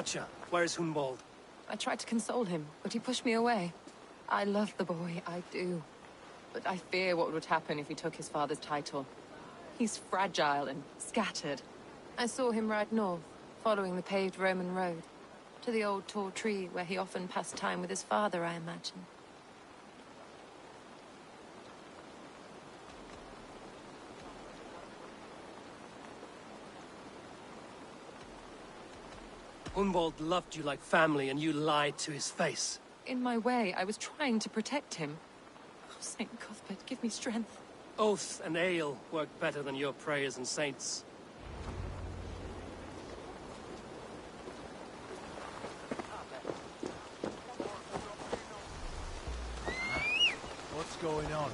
Gotcha. Where is Hunwald? I tried to console him, but he pushed me away. I love the boy, I do. But I fear what would happen if he took his father's title. He's fragile and scattered. I saw him ride north, following the paved Roman road. To the old tall tree where he often passed time with his father, I imagine. Hunwald loved you like family, and you lied to his face. In my way, I was trying to protect him. Oh, Saint Cuthbert, give me strength. Oath and ale work better than your prayers and saints. What's going on?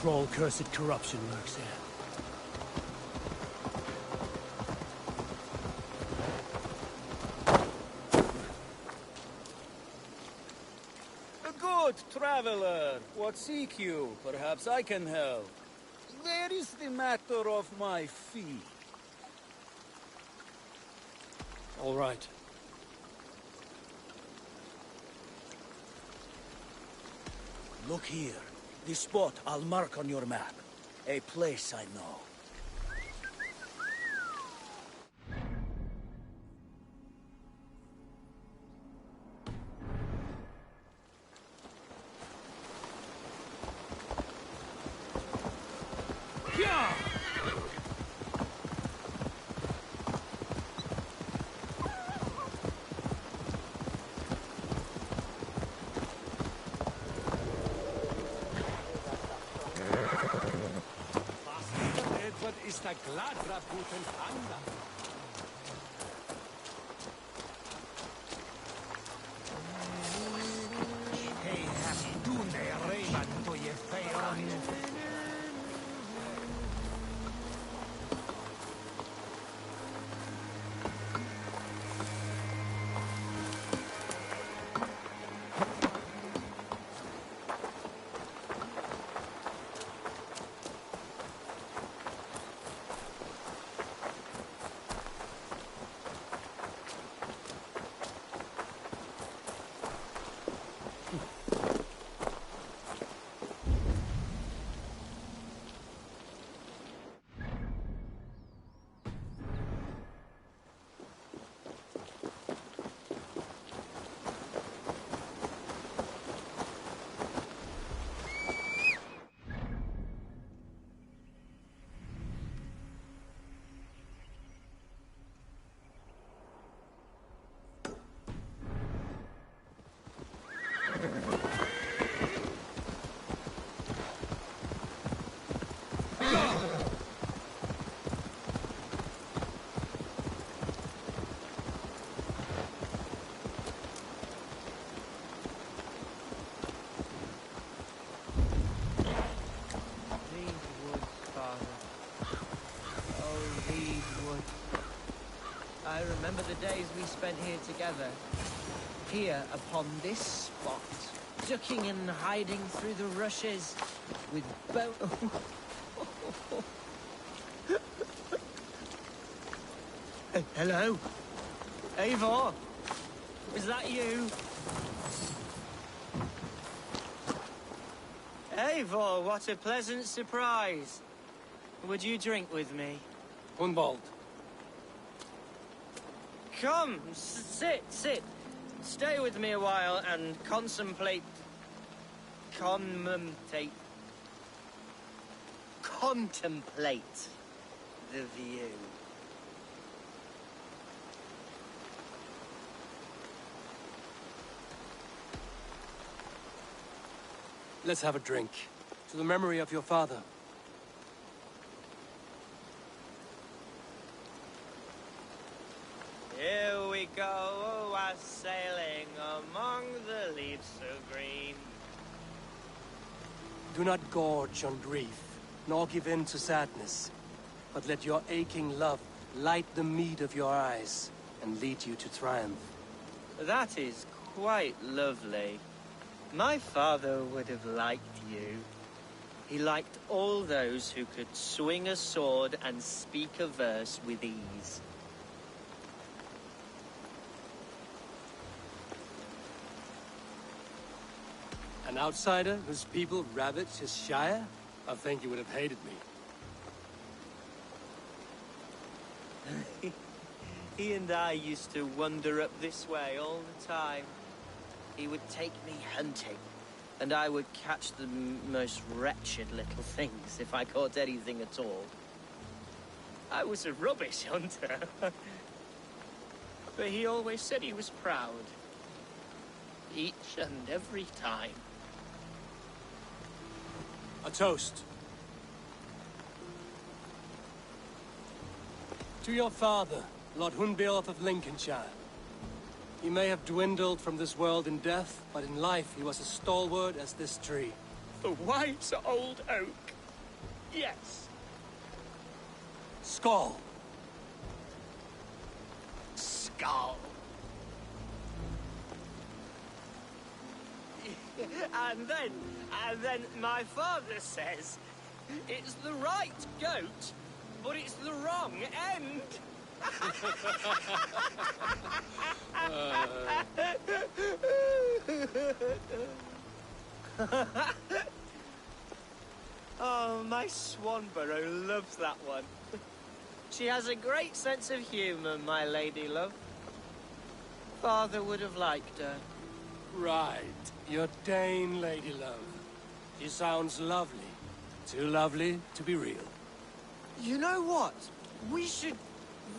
Troll-cursed corruption lurks here. A good traveler. What seek you? Perhaps I can help. Where is the matter of my fee? All right. Look here. The spot I'll mark on your map. A place I know. Ist da glatt guten Ander. Hey, du ne Rehmann, du je Feiern. I remember the days we spent here together. Here, upon this spot. Ducking and hiding through the rushes. With Hello? Eivor? Is that you? Eivor, what a pleasant surprise. Would you drink with me? Hunwald. Come, sit. Stay with me a while and contemplate the view. Let's have a drink. To the memory of your father. Here we go, sailing among the leaves so green. Do not gorge on grief, nor give in to sadness, but let your aching love light the mead of your eyes and lead you to triumph. That is quite lovely. My father would have liked you. He liked all those who could swing a sword and speak a verse with ease. An outsider whose people ravaged his shire? I think you would have hated me. He and I used to wander up this way all the time. He would take me hunting, and I would catch the most wretched little things if I caught anything at all. I was a rubbish hunter. But he always said he was proud. Each and every time. A toast. To your father, Lord Hunbeorth of Lincolnshire. He may have dwindled from this world in death, but in life he was as stalwart as this tree. The wise old oak. Yes. Skull. Skull. And then my father says, it's the right goat, but it's the wrong end. Oh, my Swanborough loves that one. She has a great sense of humour, my lady love. Father would have liked her. Right. Your Dane lady love. She sounds lovely. Too lovely to be real. You know what? We should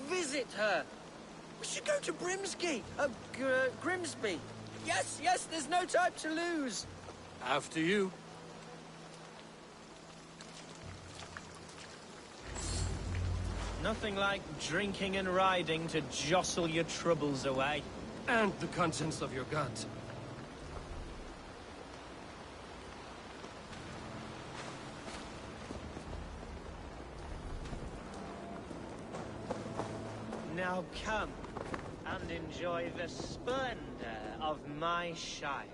visit her. We should go to Grimsby. Yes, there's no time to lose. After you. Nothing like drinking and riding to jostle your troubles away. And the contents of your gut. Now come and enjoy the splendor of my shire.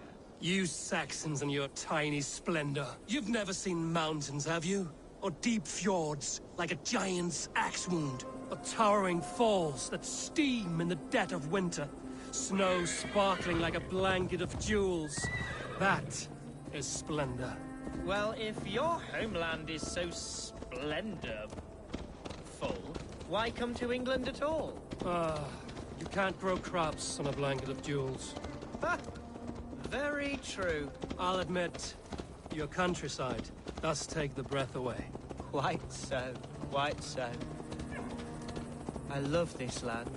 You Saxons and your tiny splendor. You've never seen mountains, have you? Or deep fjords, like a giant's axe wound. Or towering falls that steam in the dead of winter. Snow sparkling like a blanket of jewels. That is splendor. Well, if your homeland is so splendorful, why come to England at all? You can't grow crops on a blanket of jewels. Ha! Very true. I'll admit, your countryside does take the breath away. Quite so, quite so. I love this land.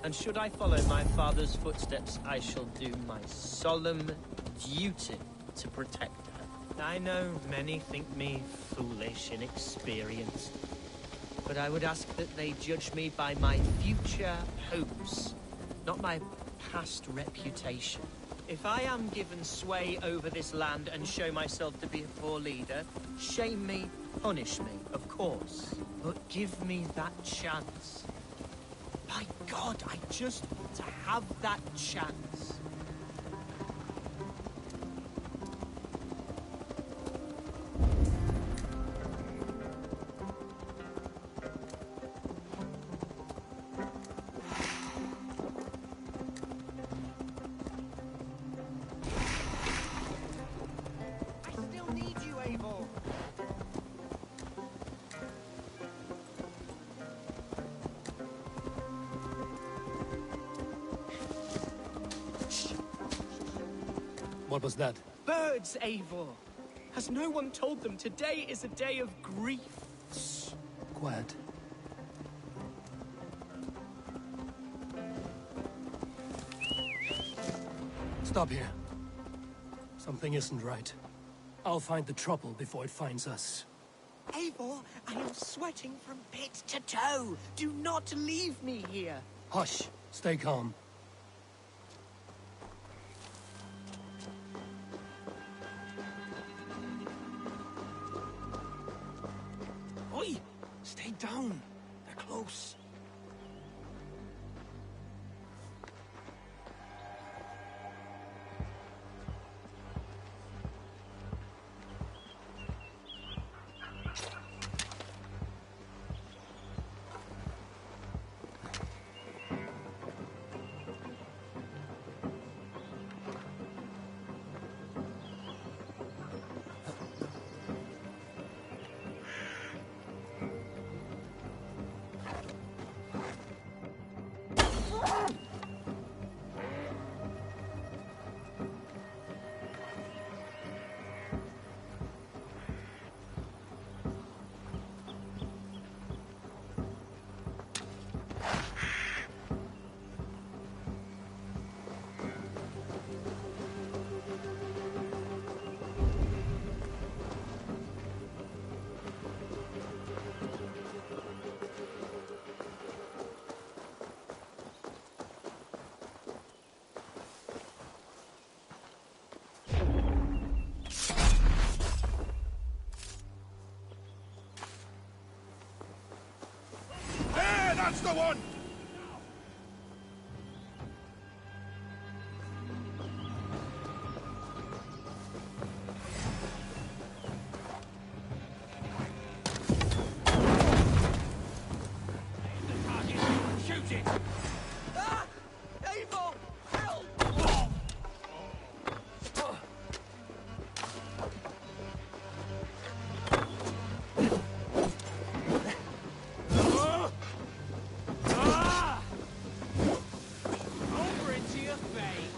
And should I follow my father's footsteps, I shall do my solemn duty to protect her. I know many think me foolish, inexperienced. But I would ask that they judge me by my future hopes, not my past reputation. If I am given sway over this land and show myself to be a poor leader, shame me, punish me, of course. But give me that chance. By God, I just want to have that chance. What was that? Birds, Eivor. Has no one told them today is a day of grief? Shh. Quiet. Stop here. Something isn't right. I'll find the trouble before it finds us. Eivor, I am sweating from pit to toe. Do not leave me here. Hush. Stay calm. Oi! Stay down. They're close. That's the one! Shoot it! Ah! Eivor! Help! Over into your fate!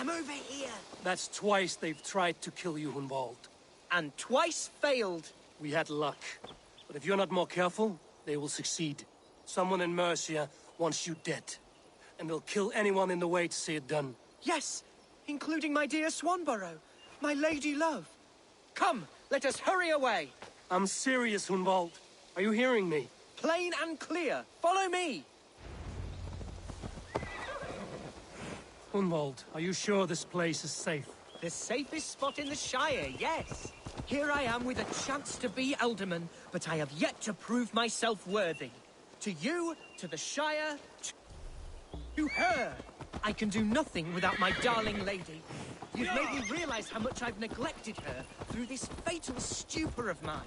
I'm over here. That's twice they've tried to kill you, Hunwald. And twice failed. We had luck. But if you're not more careful, they will succeed. Someone in Mercia wants you dead. And they'll kill anyone in the way to see it done. Yes, including my dear Swanborough, my lady love. Come, let us hurry away. I'm serious, Hunwald. Are you hearing me? Plain and clear. Follow me. Hunwald, are you sure this place is safe? The safest spot in the Shire, yes. Here I am with a chance to be Alderman, but I have yet to prove myself worthy. To you, to the Shire, to her. I can do nothing without my darling lady. You've made me realize how much I've neglected her through this fatal stupor of mine.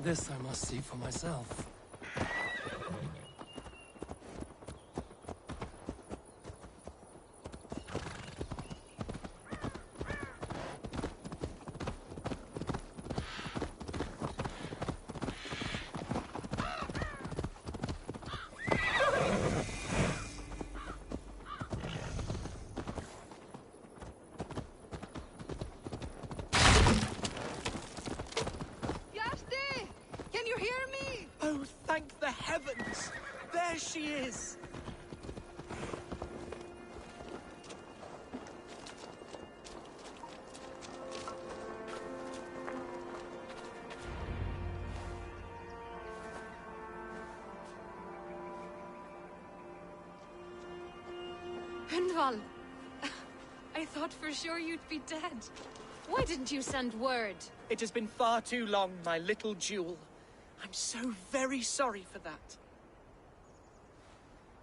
This I must see for myself. Oh, thank the heavens! There she is! Hunval! I thought for sure you'd be dead. Why didn't you send word? It has been far too long, my little jewel. I'm so very sorry for that.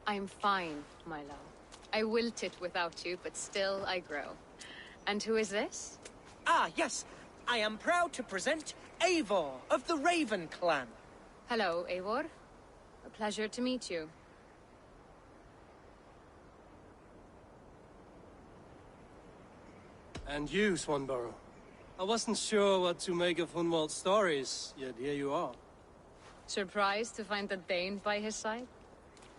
I'm fine, my love. I wilted without you, but still I grow. And who is this? Ah, yes. I am proud to present Eivor of the Raven clan. Hello, Eivor. A pleasure to meet you. And you, Swanborough. I wasn't sure what to make of Hunwald's stories, yet here you are. Surprised to find a Dane by his side?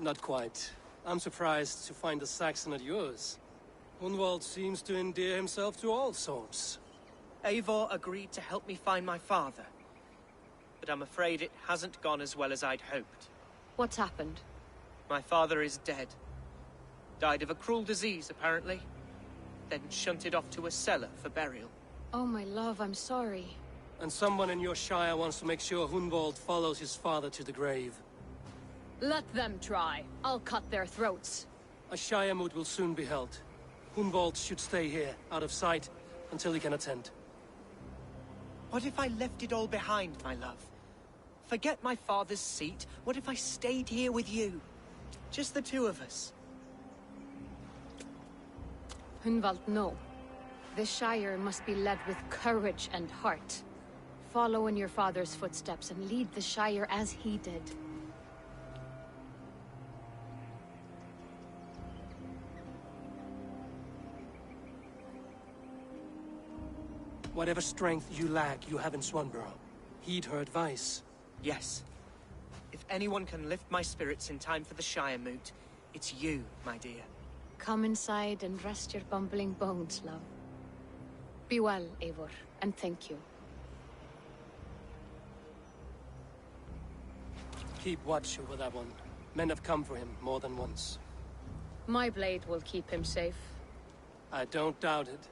Not quite. I'm surprised to find a Saxon at yours. Hunwald seems to endear himself to all sorts. Eivor agreed to help me find my father. But I'm afraid it hasn't gone as well as I'd hoped. What's happened? My father is dead. Died of a cruel disease, apparently. Then shunted off to a cellar for burial. Oh, my love, I'm sorry. And someone in your shire wants to make sure Hunwald follows his father to the grave. Let them try. I'll cut their throats. A shire moot will soon be held. Hunwald should stay here, out of sight, until he can attend. What if I left it all behind, my love? Forget my father's seat. What if I stayed here with you? Just the two of us. Hunwald, no. This Shire must be led with courage and heart. Follow in your father's footsteps and lead the Shire as he did. Whatever strength you lack, you have in Swanborough. Heed her advice. Yes. If anyone can lift my spirits in time for the Shire moot, it's you, my dear. Come inside and rest your bumbling bones, love. Be well, Eivor, and thank you. Keep watch over that one. Men have come for him more than once. My blade will keep him safe. I don't doubt it.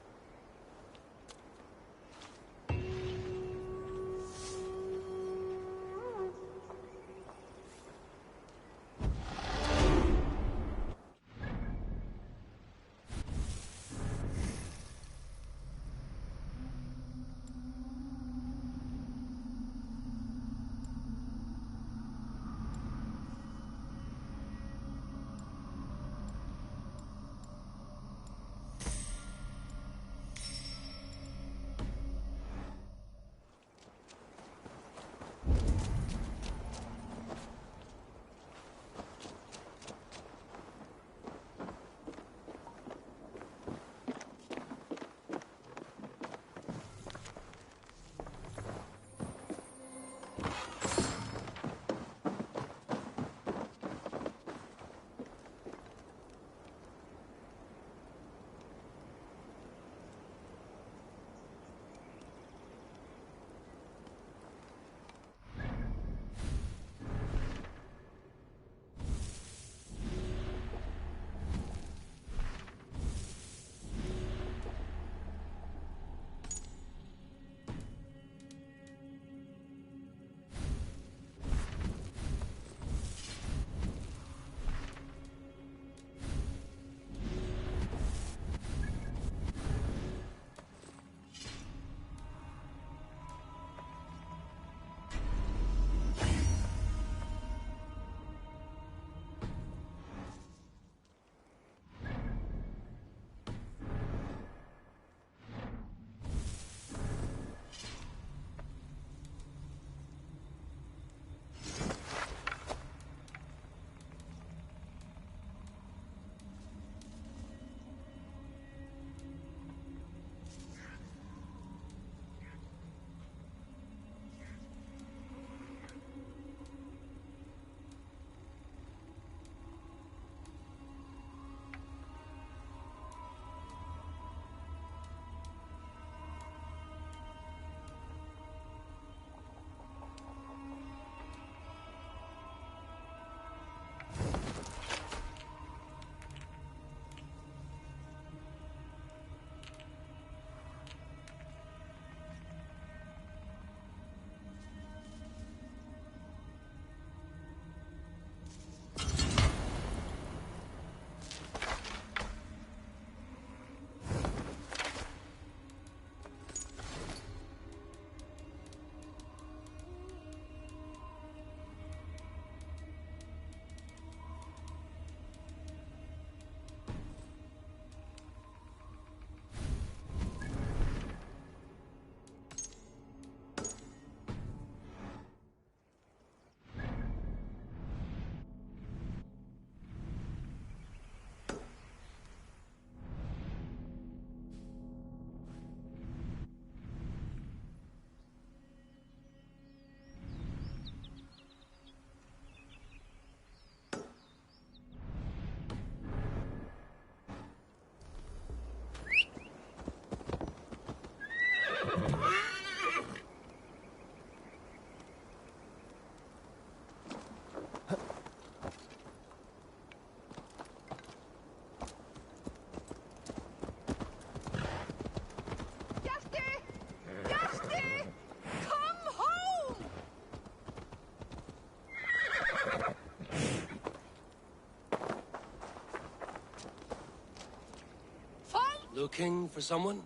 Looking for someone?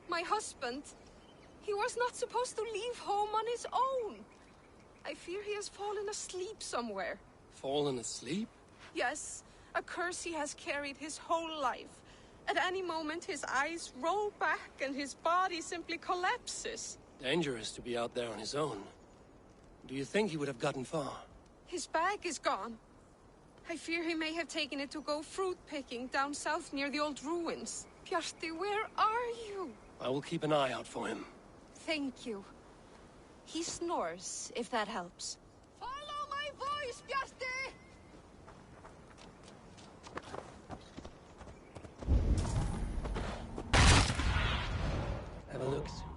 My husband. He was not supposed to leave home on his own. I fear he has fallen asleep somewhere. Fallen asleep? Yes, a curse he has carried his whole life. At any moment, his eyes roll back and his body simply collapses. Dangerous to be out there on his own. Do you think he would have gotten far? His bag is gone. I fear he may have taken it to go fruit picking down south near the old ruins. Bjarti, where are you? I will keep an eye out for him. Thank you. He snores, if that helps. Follow my voice, Bjarti! Have a look, Sunan.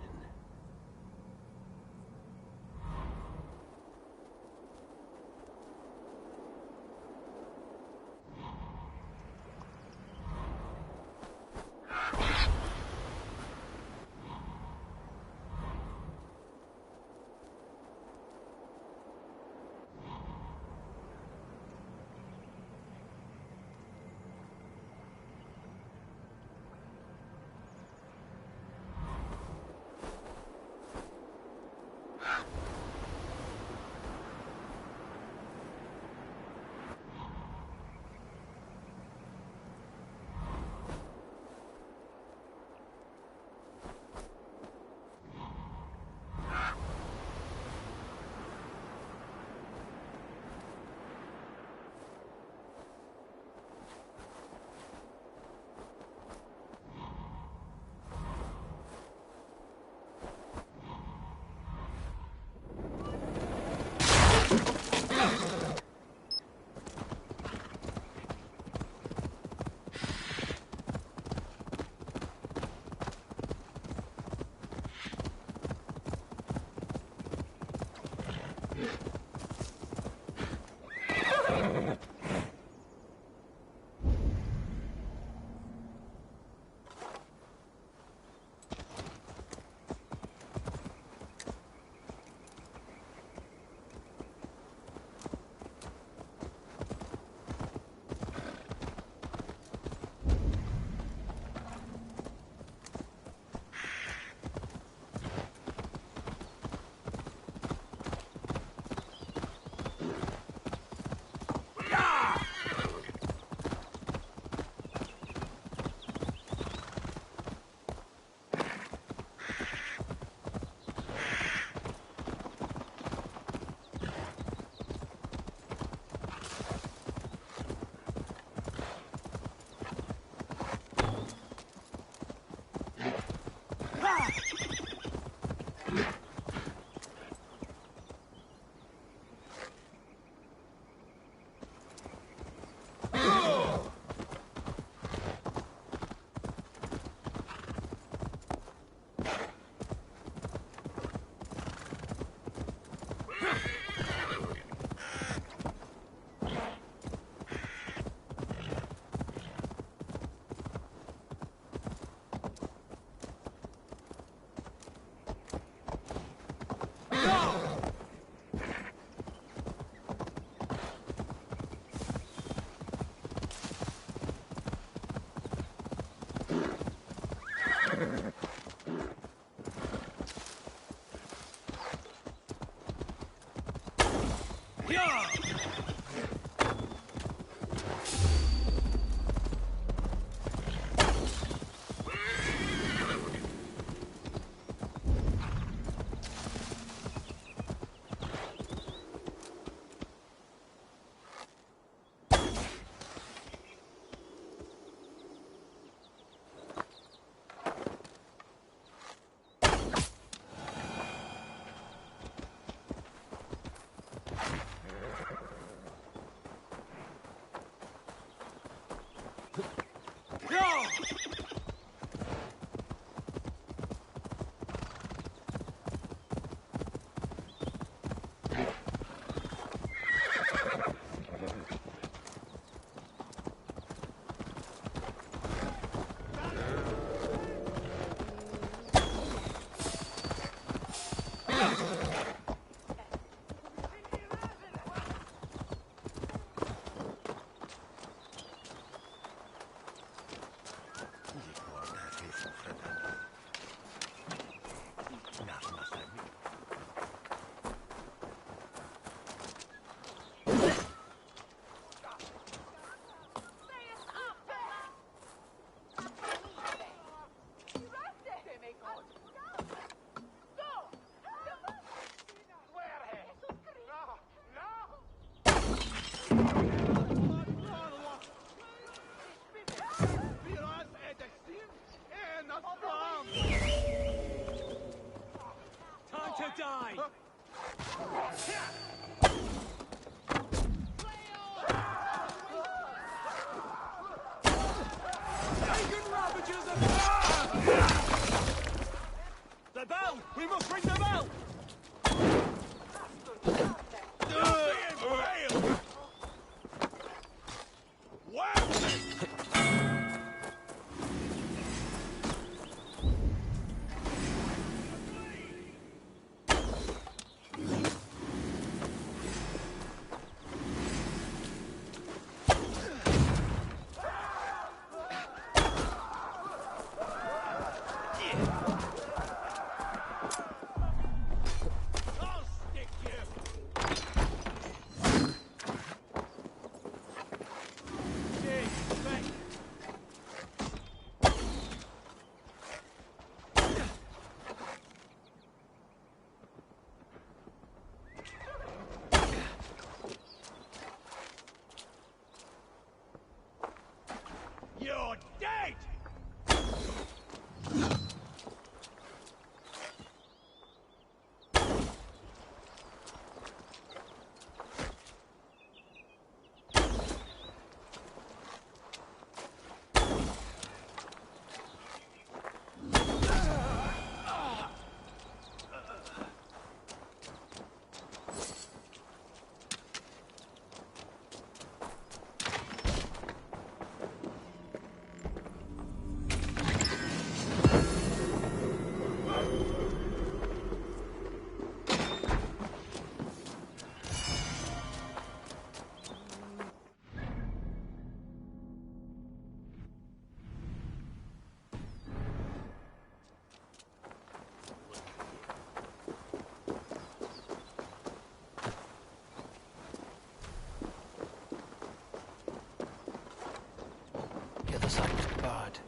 as I was bad.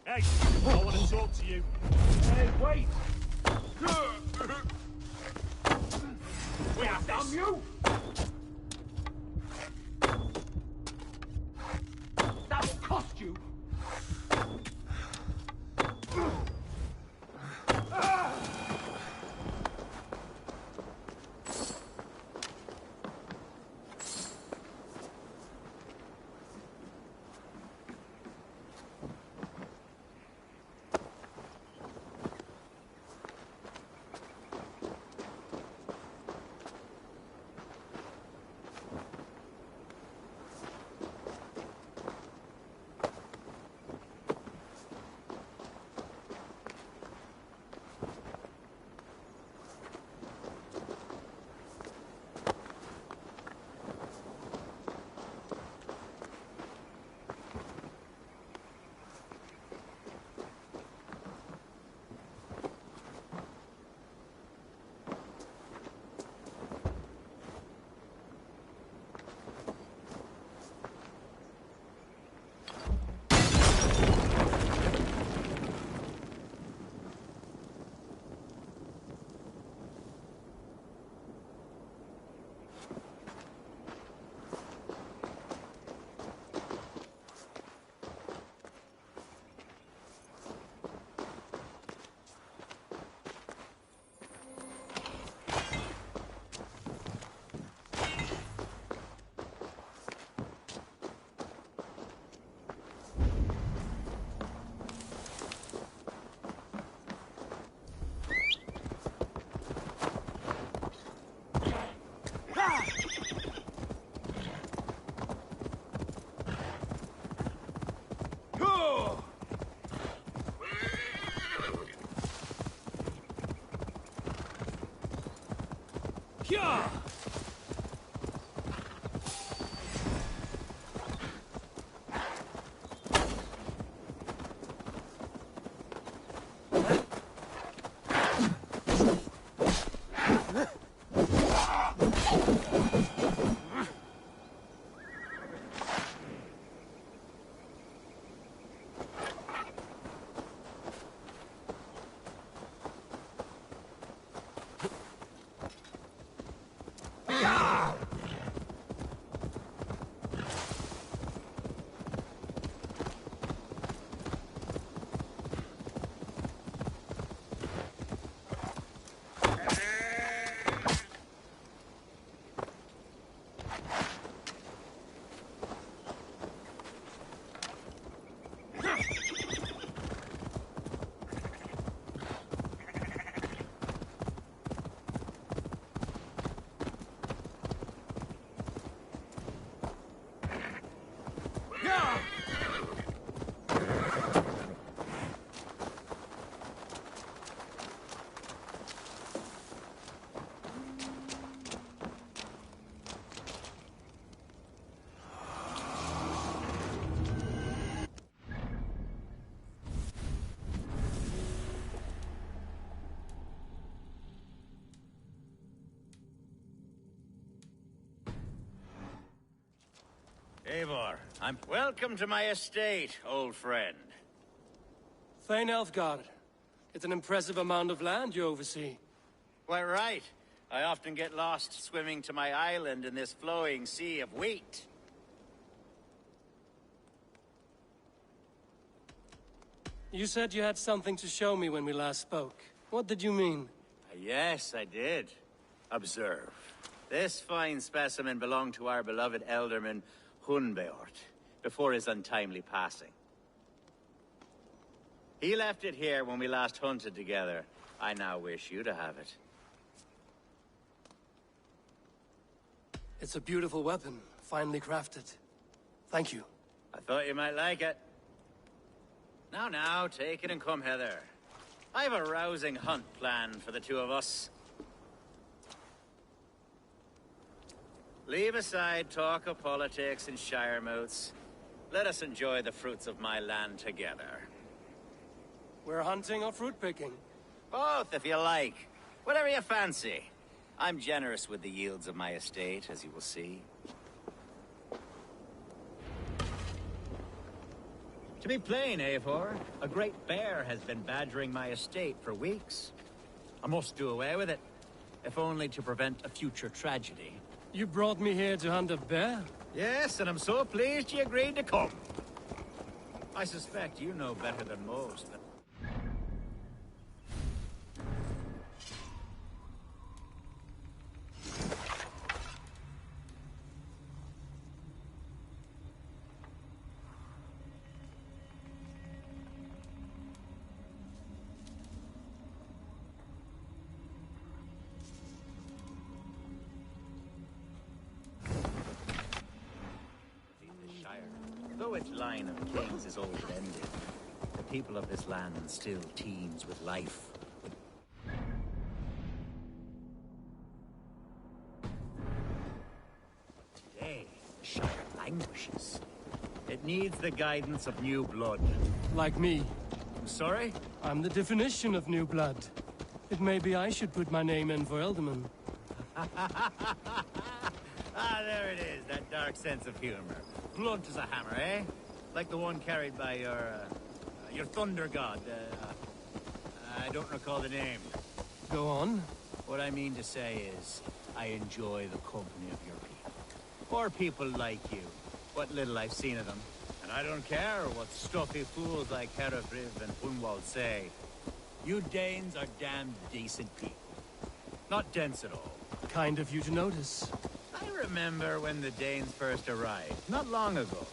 Hey, I want to talk to you. Hey, wait! We have damn you! That will cost you! Yeah! Eivor, welcome to my estate, old friend. Thane Elfgard. It's an impressive amount of land you oversee. Quite right. I often get lost swimming to my island in this flowing sea of wheat. You said you had something to show me when we last spoke. What did you mean? Yes, I did. Observe. This fine specimen belonged to our beloved elderman, Hunbeort, before his untimely passing. He left it here when we last hunted together. I now wish you to have it. It's a beautiful weapon, finely crafted. Thank you. I thought you might like it. Now, take it and come hither. I have a rousing hunt planned for the two of us. Leave aside talk of politics and shire moats. Let us enjoy the fruits of my land together. We're hunting or fruit picking? Both, if you like. Whatever you fancy. I'm generous with the yields of my estate, as you will see. To be plain, Eivor, a great bear has been badgering my estate for weeks. I must do away with it, if only to prevent a future tragedy. You brought me here to hunt a bear? Yes, and I'm so pleased you agreed to come. I suspect you know better than most. Though its line of kings is old and ended, the people of this land still teems with life. Today, the Shire languishes. It needs the guidance of new blood. Like me. I'm sorry? I'm the definition of new blood. It may be I should put my name in for Elderman. Ah, there it is, that dark sense of humor. Blunt as a hammer, eh? Like the one carried by your thunder god. I don't recall the name. Go on. What I mean to say is, I enjoy the company of your people. Or people like you. What little I've seen of them. And I don't care what stuffy fools like Herefriv and Hunwald say. You Danes are damned decent people. Not dense at all. Kind of you to notice. I remember when the Danes first arrived, not long ago.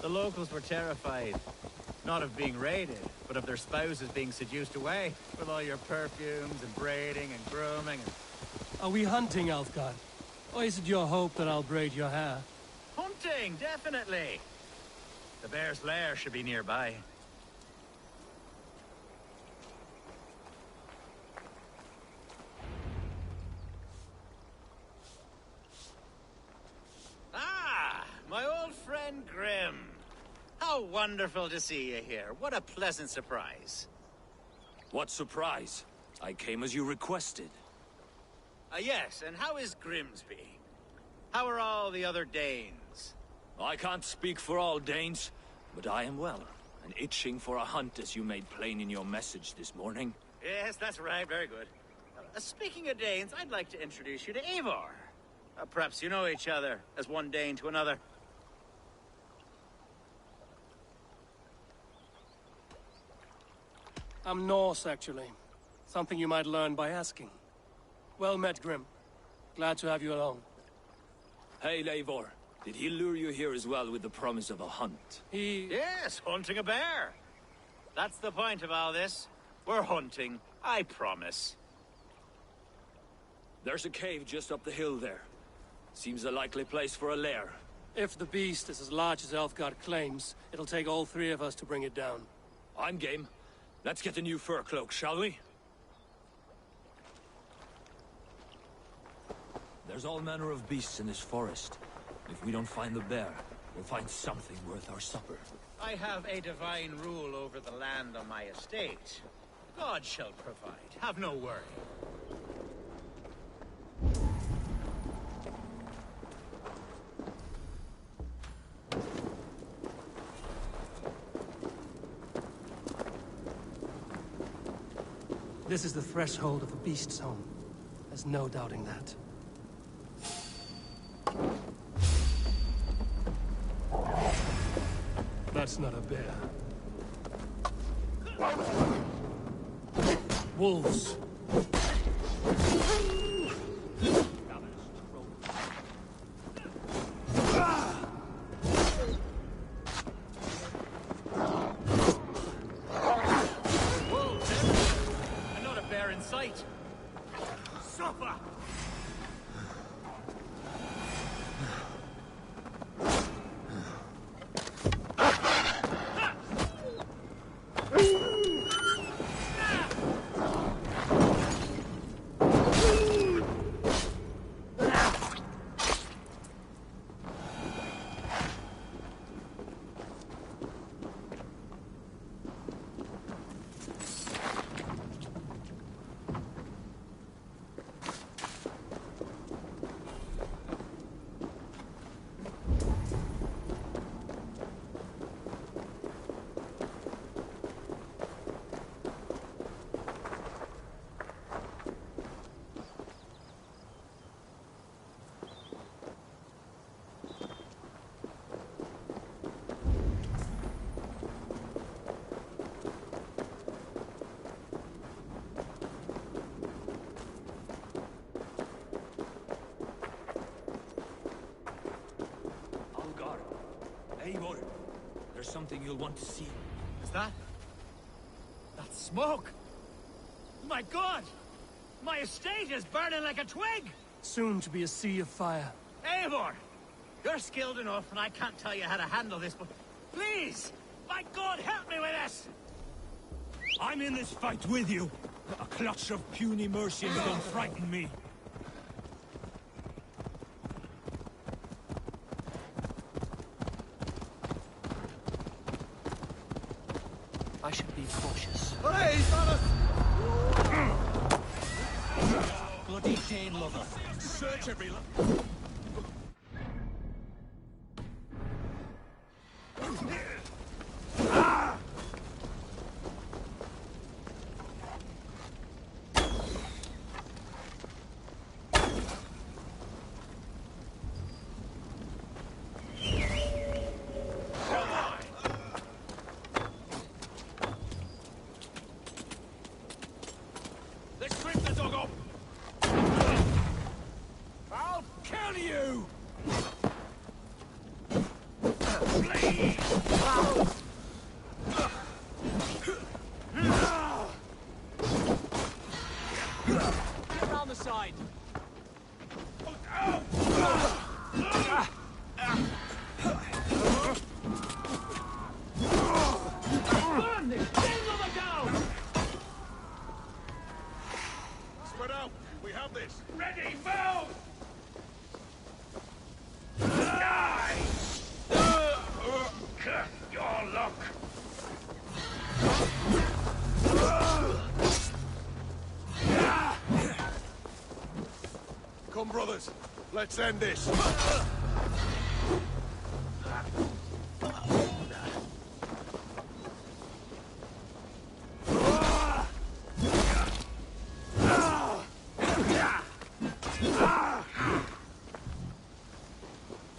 The locals were terrified, not of being raided, but of their spouses being seduced away, with all your perfumes and braiding and grooming and... Are we hunting, Alfgard? Or is it your hope that I'll braid your hair? Hunting, definitely! The bear's lair should be nearby. My old friend Grim. How wonderful to see you here. What a pleasant surprise. What surprise? I came as you requested. Yes, and how is Grimsby? How are all the other Danes? I can't speak for all Danes, but I am well, and itching for a hunt as you made plain in your message this morning. Yes, that's right. Very good. Speaking of Danes, I'd like to introduce you to Eivor. Perhaps you know each other, as one Dane to another. I'm Norse, actually. Something you might learn by asking. Well met, Grim. Glad to have you along. Hey, Eivor. Did he lure you here as well with the promise of a hunt? Yes, hunting a bear. That's the point of all this. We're hunting, I promise. There's a cave just up the hill there. Seems a likely place for a lair. If the beast is as large as Elfgard claims, it'll take all three of us to bring it down. I'm game. Let's get a new fur cloak, shall we? There's all manner of beasts in this forest. If we don't find the bear, we'll find something worth our supper. I have a divine rule over the land on my estate. God shall provide. Have no worry. This is the threshold of the beast's home. There's no doubting that. That's not a bear. Wolves. something you'll want to see. Is that? That's smoke! My God! My estate is burning like a twig! Soon to be a sea of fire. Eivor! You're skilled enough, and I can't tell you how to handle this, but please! My God, help me with this! I'm in this fight with you. A clutch of puny Mercians don't frighten me. I should be cautious. Hey, fellas! Bloody Dane lover. Search every Come, brothers. Let's end this.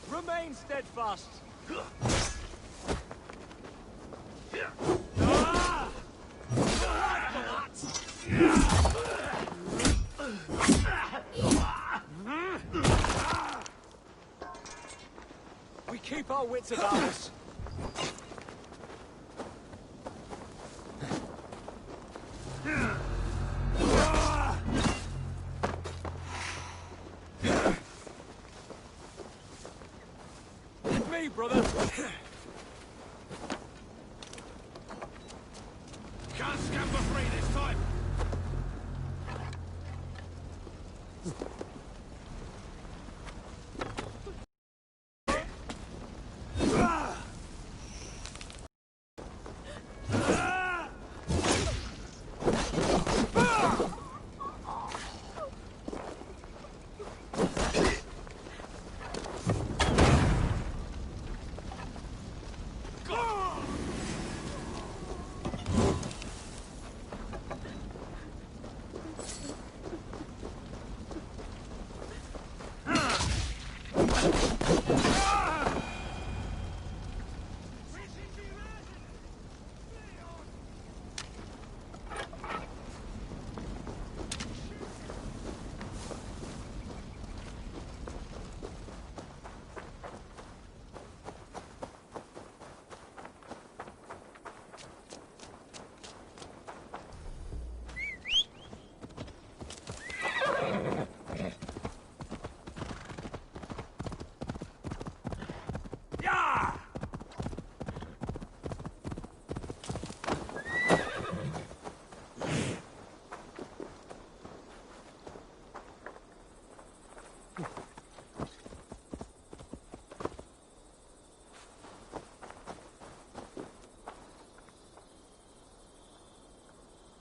Remain steadfast! We keep our wits about us. Me, brother. Can't scamper free this time.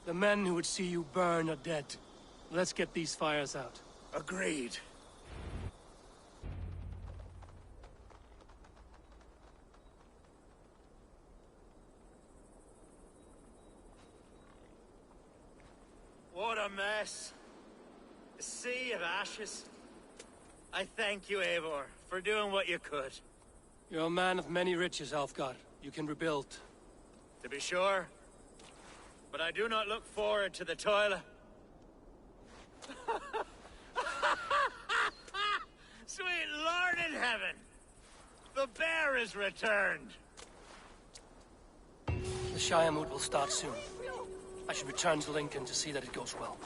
The men who would see you burn are dead. Let's get these fires out. Agreed. What a mess. A sea of ashes. I thank you, Eivor, for doing what you could. You're a man of many riches, Alfgar. You can rebuild. To be sure. But I do not look forward to the toil. Sweet Lord in heaven! The bear is returned! Shire Moot will start soon. I should return to Lincoln to see that it goes well.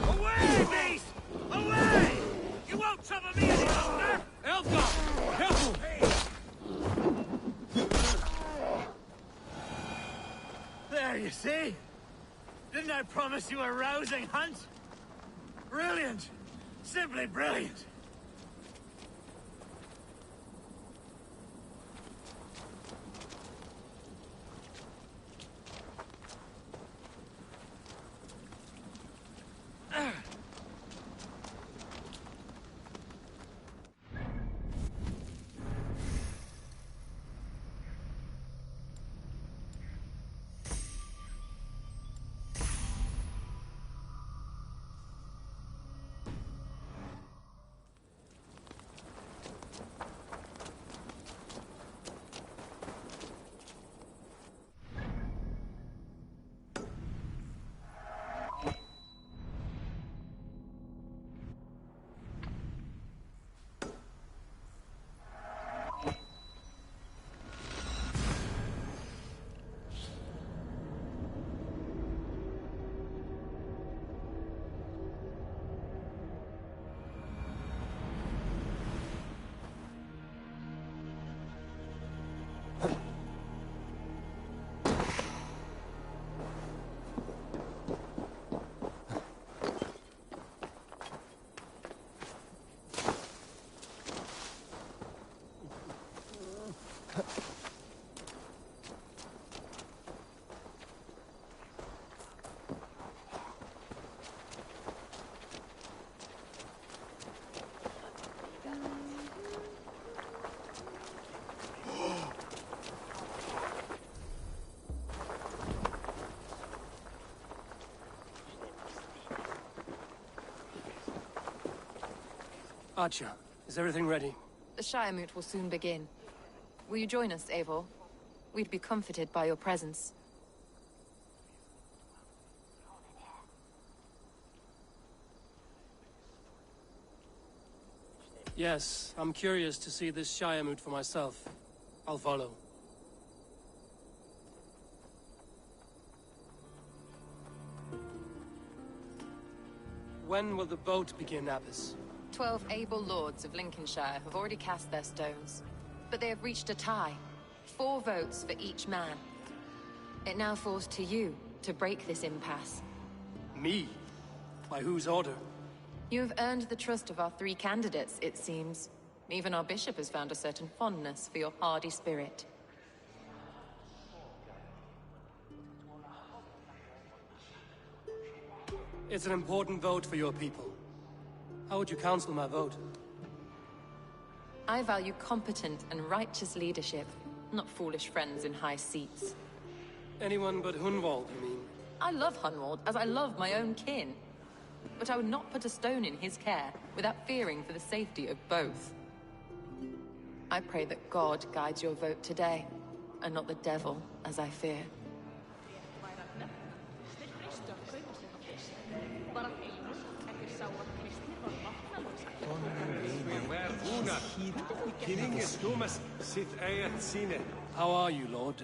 Away, beast! Away! You won't trouble me any longer! Elfgar! Careful! There, you see? Didn't I promise you a rousing hunt? Brilliant! Simply brilliant! Archer, is everything ready? The Shire Moot will soon begin. Will you join us, Eivor? We'd be comforted by your presence. Yes, I'm curious to see this Shire Moot for myself. I'll follow. When will the boat begin, Abbess? 12 able lords of Lincolnshire have already cast their stones, but they have reached a tie. 4 votes for each man. It now falls to you to break this impasse. Me? By whose order? You have earned the trust of our 3 candidates, it seems. Even our bishop has found a certain fondness for your hardy spirit. It's an important vote for your people. How would you counsel my vote? I value competent and righteous leadership, not foolish friends in high seats. Anyone but Hunwald, you mean? I love Hunwald, as I love my own kin. But I would not put a stone in his care without fearing for the safety of both. I pray that God guides your vote today, and not the devil, as I fear. How are you, Lord?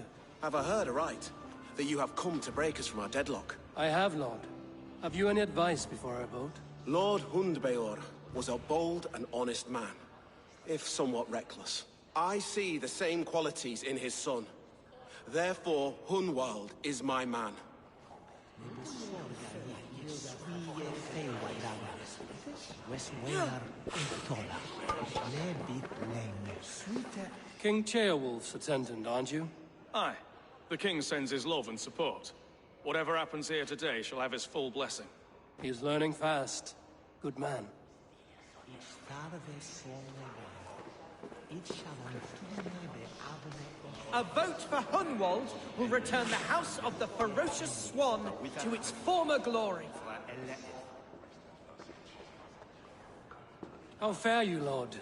Have I heard aright that you have come to break us from our deadlock? I have, Lord. Have you any advice before our vote? Lord Hundbeor was a bold and honest man, if somewhat reckless. I see the same qualities in his son. Therefore, Hunwald is my man. King Ceolwulf's attendant, aren't you? Aye. The king sends his love and support. Whatever happens here today shall have his full blessing. He's learning fast. Good man. A vote for Hunwald will return the House of the Ferocious Swan to its former glory. How fare you, Lord?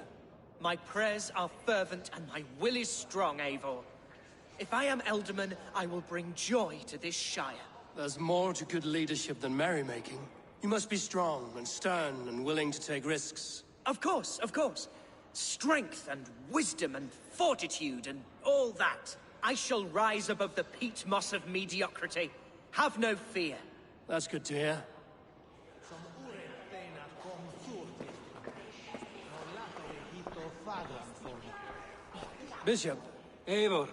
My prayers are fervent and my will is strong, Eivor. If I am Elderman, I will bring joy to this Shire. There's more to good leadership than merrymaking. You must be strong and stern and willing to take risks. Of course, of course. Strength and wisdom and fortitude and all that. I shall rise above the peat moss of mediocrity. Have no fear. That's good to hear. Bishop. Eivor,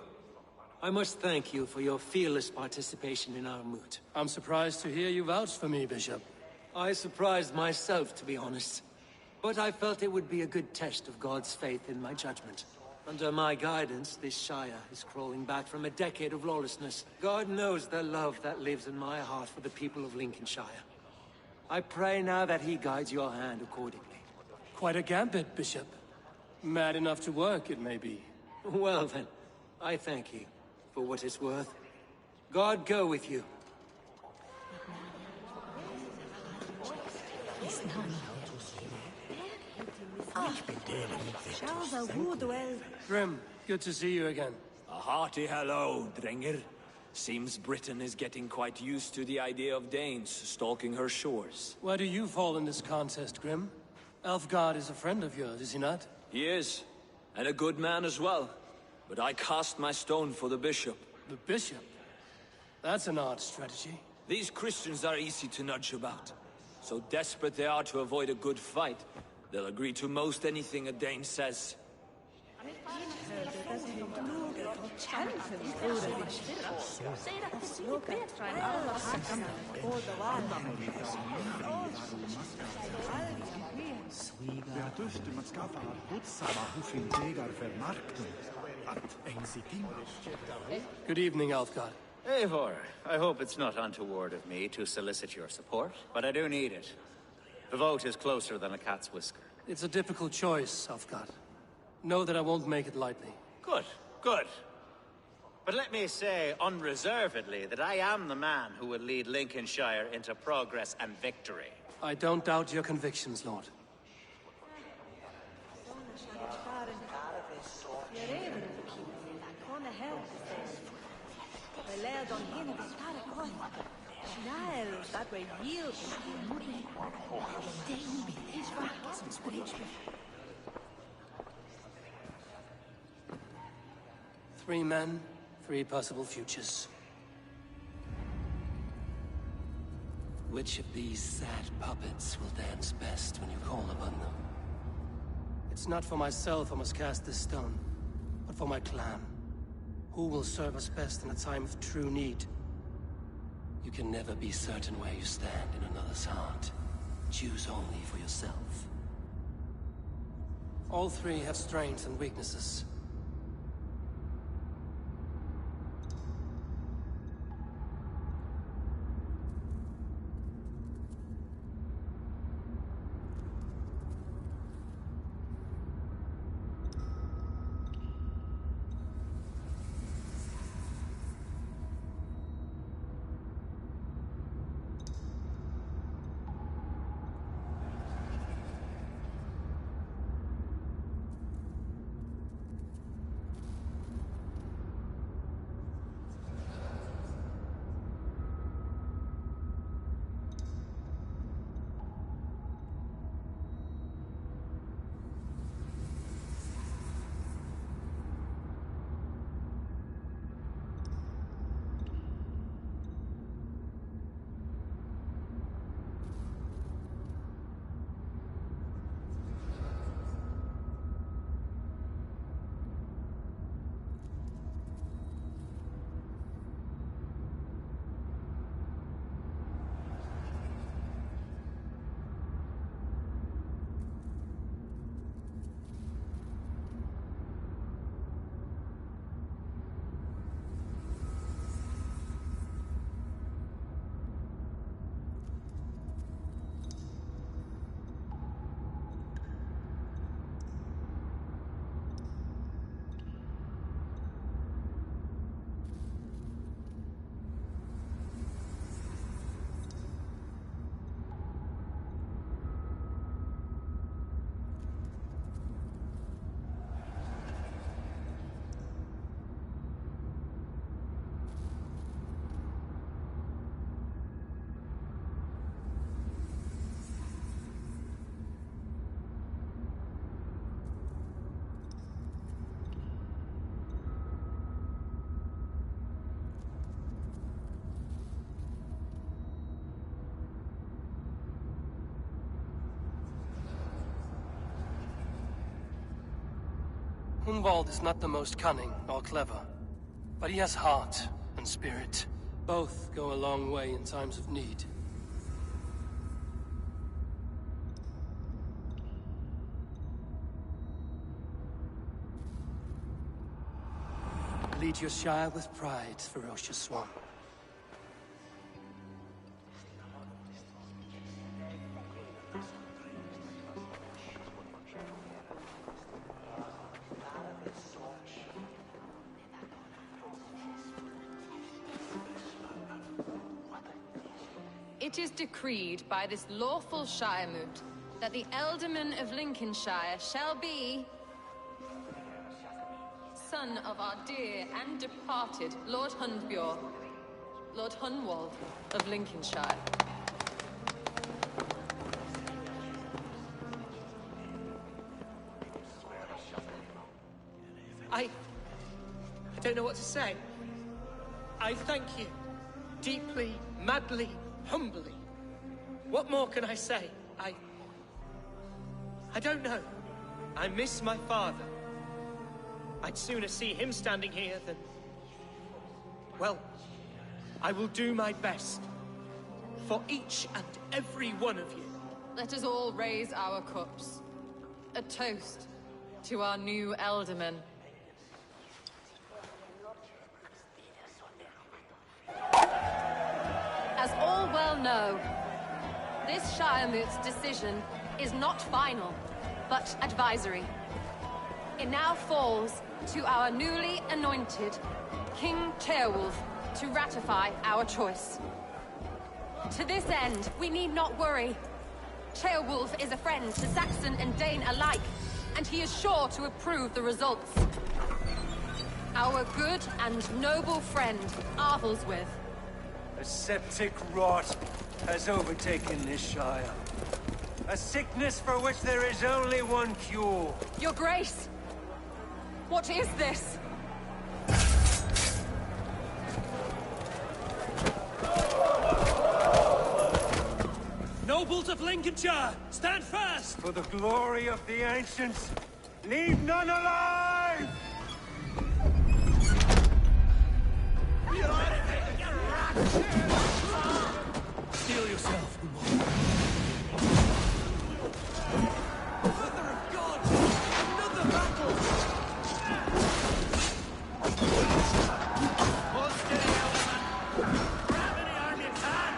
I must thank you for your fearless participation in our moot. I'm surprised to hear you vouch for me, Bishop. I surprised myself, to be honest. But I felt it would be a good test of God's faith in my judgment. Under my guidance, this Shire is crawling back from a decade of lawlessness. God knows the love that lives in my heart for the people of Lincolnshire. I pray now that he guides your hand accordingly. Quite a gambit, Bishop. Mad enough to work, it may be. Well then, I thank you for what it's worth. God go with you. Grim, good to see you again. A hearty hello, Drenger. Seems Britain is getting quite used to the idea of Danes stalking her shores. Where do you fall in this contest, Grim? Elfgard is a friend of yours, is he not? He is, and a good man as well. But I cast my stone for the bishop. The bishop? That's an odd strategy. These Christians are easy to nudge about. So desperate they are to avoid a good fight, they'll agree to most anything a Dane says. Good evening, Alfgard. Eivor, I hope it's not untoward of me to solicit your support, but I do need it. The vote is closer than a cat's whisker. It's a difficult choice, Alfgard. Know that I won't make it lightly. Good, good. But let me say unreservedly that I am the man who will lead Lincolnshire into progress and victory. I don't doubt your convictions, Lord. Three men, three possible futures. Which of these sad puppets will dance best when you call upon them? It's not for myself I must cast this stone, but for my clan. Who will serve us best in a time of true need? You can never be certain where you stand in another's heart. Choose only for yourself. All three have strengths and weaknesses. Hunwald is not the most cunning or clever, but he has heart and spirit. Both go a long way in times of need. Lead your Shire with pride, ferocious swan. It is decreed by this lawful Shiremoot that the Ealdorman of Lincolnshire shall be son of our dear and departed Lord Hundbjorn, Lord Hunwald of Lincolnshire. I don't know what to say. I thank you. Deeply, madly, humbly. What more can I say? I don't know. I miss my father. I'd sooner see him standing here than... Well, I will do my best. For each and every one of you. Let us all raise our cups. A toast to our new Ealdorman. As all well know, this Shiremoot's decision is not final, but advisory. It now falls to our newly anointed King Ceolwulf to ratify our choice. To this end, we need not worry. Ceolwulf is a friend to Saxon and Dane alike, and he is sure to approve the results. Our good and noble friend, Arthelswith. A septic rot has overtaken this Shire. A sickness for which there is only one cure. Your Grace! What is this? Nobles of Lincolnshire, stand fast! For the glory of the ancients, leave none alive! Steel yourself, Mother of God! Another battle! Hold steady, Ealdorman! Grab any arm you can!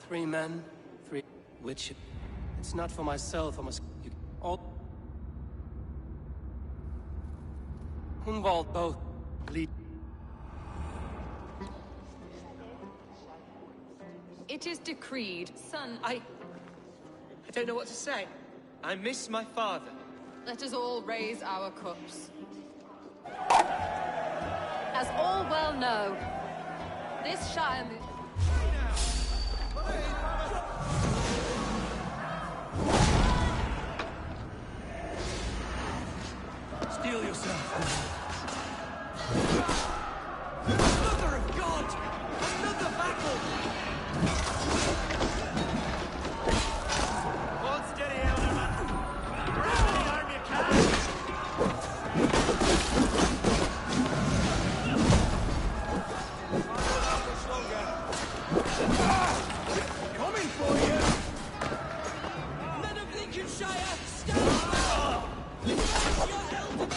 Three men, three... Which... It's not for myself, I must... All... Hunwald both... Lead... It is decreed, son... I don't know what to say. I miss my father. Let us all raise our cups. As all well know, this Shiremoot... Steel yourself. Mother of God! Another battle! Hold steady, Ealdorman! Grab any arm you can! Coming for you! Men of Lincolnshire, stand up! Your Ealdorman!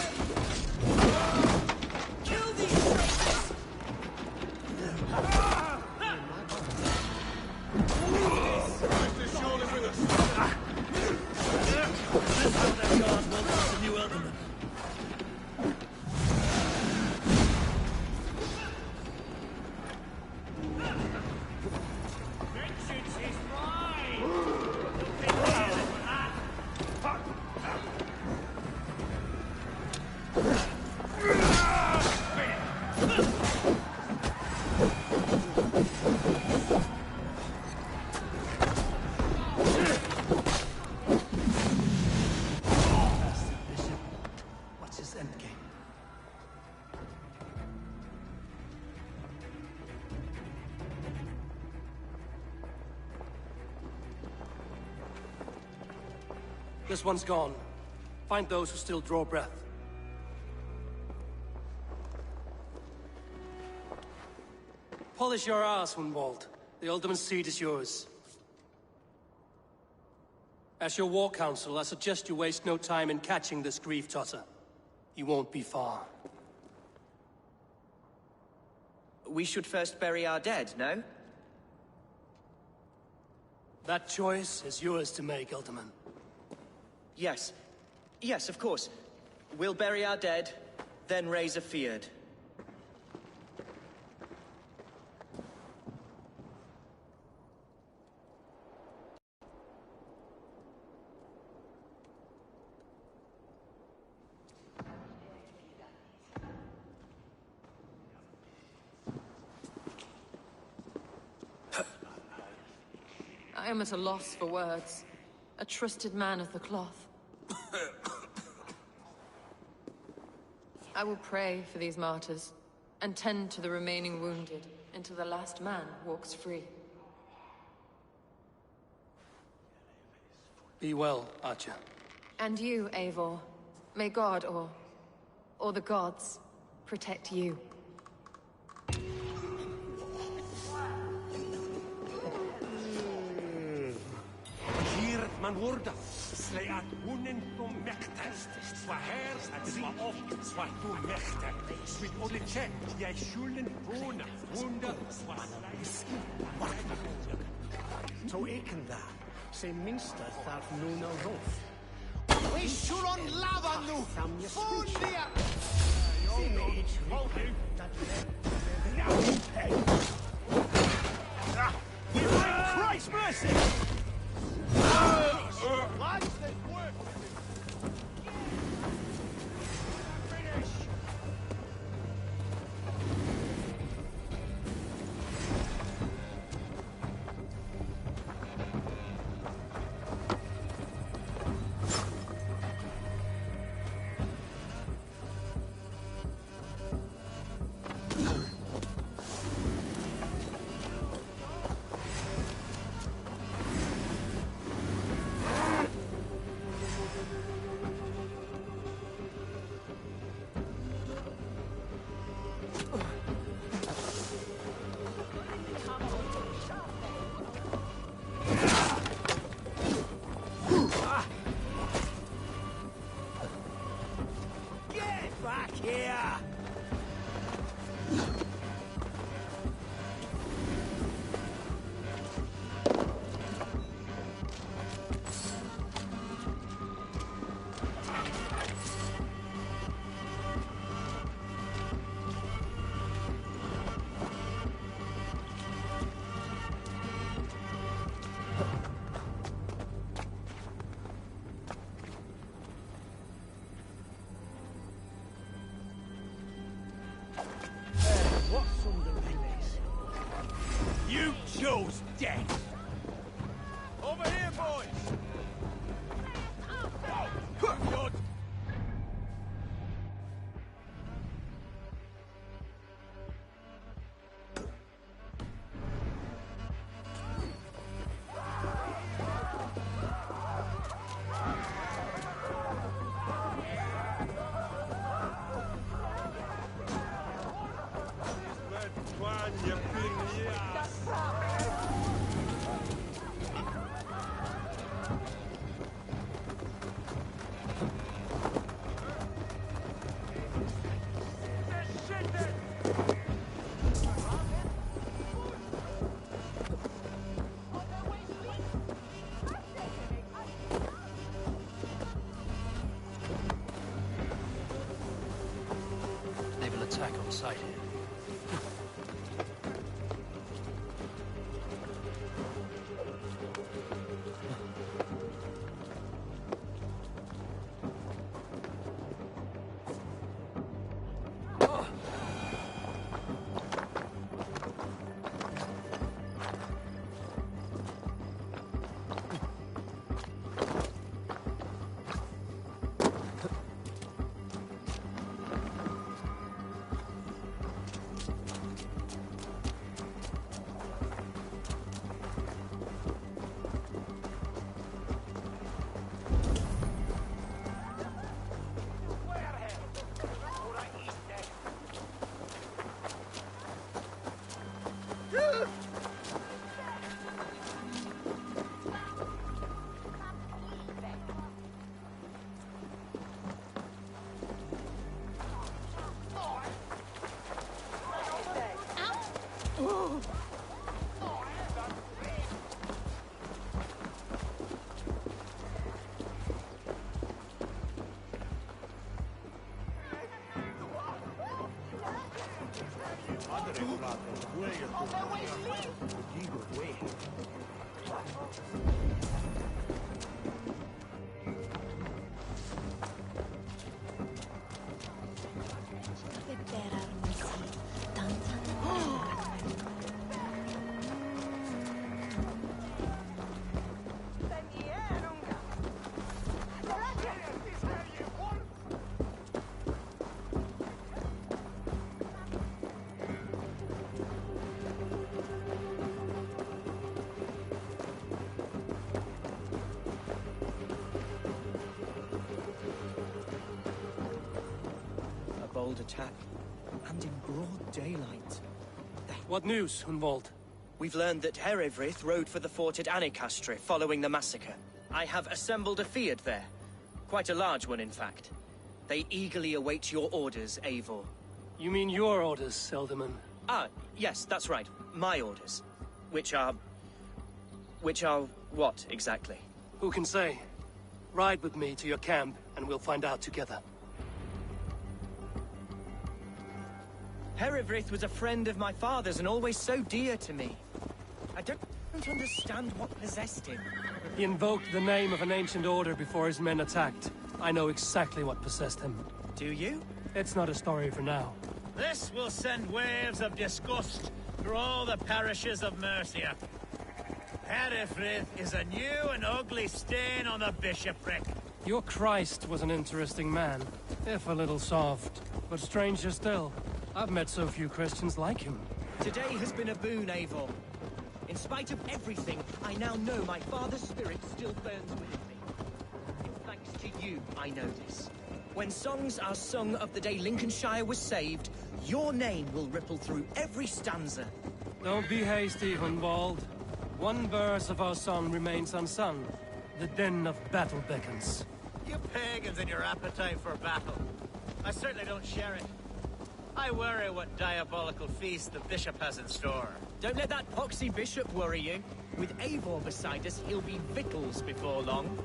This one's gone. Find those who still draw breath. Polish your ass, Hunwald. The Ultimate Seed is yours. As your war council, I suggest you waste no time in catching this grief-totter. He won't be far. We should first bury our dead, no? That choice is yours to make, Ultiman. Yes. Yes, of course. We'll bury our dead, then raise a feared. I am at a loss for words. A trusted man of the cloth. I will pray for these martyrs, and tend to the remaining wounded, until the last man walks free. Be well, Archer. And you, Eivor. May God, or the gods, protect you. Man wurde sleat unen på mäkter. Sva här att sva upp, sva på mäkter. Svitt oliche, jag skulden bruna, under sva To ekenda, se minsta þarf núna róf. Vi skulon lava nú! Fólia! Christ mercy! You chose death! Over here, boys! Good. Naval attack on sight here. Bold attack, and in broad daylight. What news, Hunwald? We've learned that Herewrith rode for the fort at Annikastre following the massacre. I have assembled a field there. Quite a large one, in fact. They eagerly await your orders, Eivor. You mean your orders, Elderman? Ah, yes, that's right. My orders. Which are what, exactly? Who can say? Ride with me to your camp, and we'll find out together. Herewrith was a friend of my father's and always so dear to me. I don't understand what possessed him. He invoked the name of an ancient order before his men attacked. I know exactly what possessed him. Do you? It's not a story for now. This will send waves of disgust through all the parishes of Mercia. Herewrith is a new and ugly stain on the bishopric. Your Christ was an interesting man, if a little soft. But stranger still, I've met so few Christians like him. Today has been a boon, Eivor. In spite of everything, I now know my father's spirit still burns within me. It's thanks to you I know this. When songs are sung of the day Lincolnshire was saved, your name will ripple through every stanza. Don't be hasty, Hunwald. One verse of our song remains unsung. The din of battle beckons. You pagans and your appetite for battle. I certainly don't share it. I worry what diabolical feast the bishop has in store. Don't let that poxy bishop worry you. With Eivor beside us, he'll be victuals before long.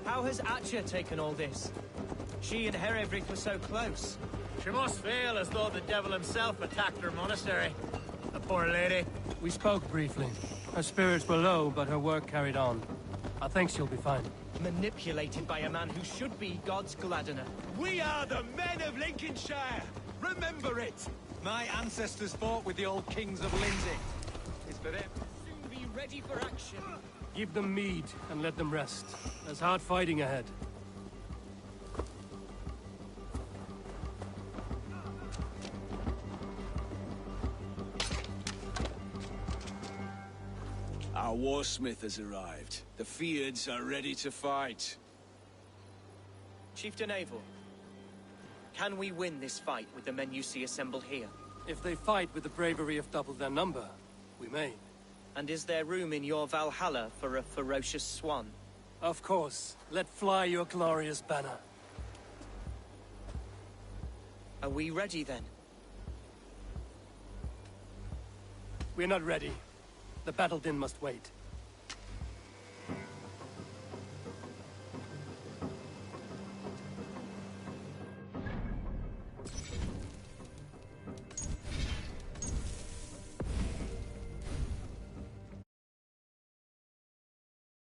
How has Atcha taken all this? She and Herewrith were so close. She must feel as though the devil himself attacked her monastery. The poor lady. We spoke briefly. Her spirits were low, but her work carried on. I think she'll be fine. Manipulated by a man who should be God's gladdener. We are the men of Lincolnshire! Remember it! My ancestors fought with the old kings of Lindsey. It's for them. Soon be ready for action. Give them mead and let them rest. There's hard fighting ahead. Our warsmith has arrived. The Feards are ready to fight. Chieftain Eivor, can we win this fight with the men you see assembled here? If they fight with the bravery of double their number, we may. And is there room in your Valhalla for a ferocious swan? Of course. Let fly your glorious banner. Are we ready then? We're not ready. The battle din must wait.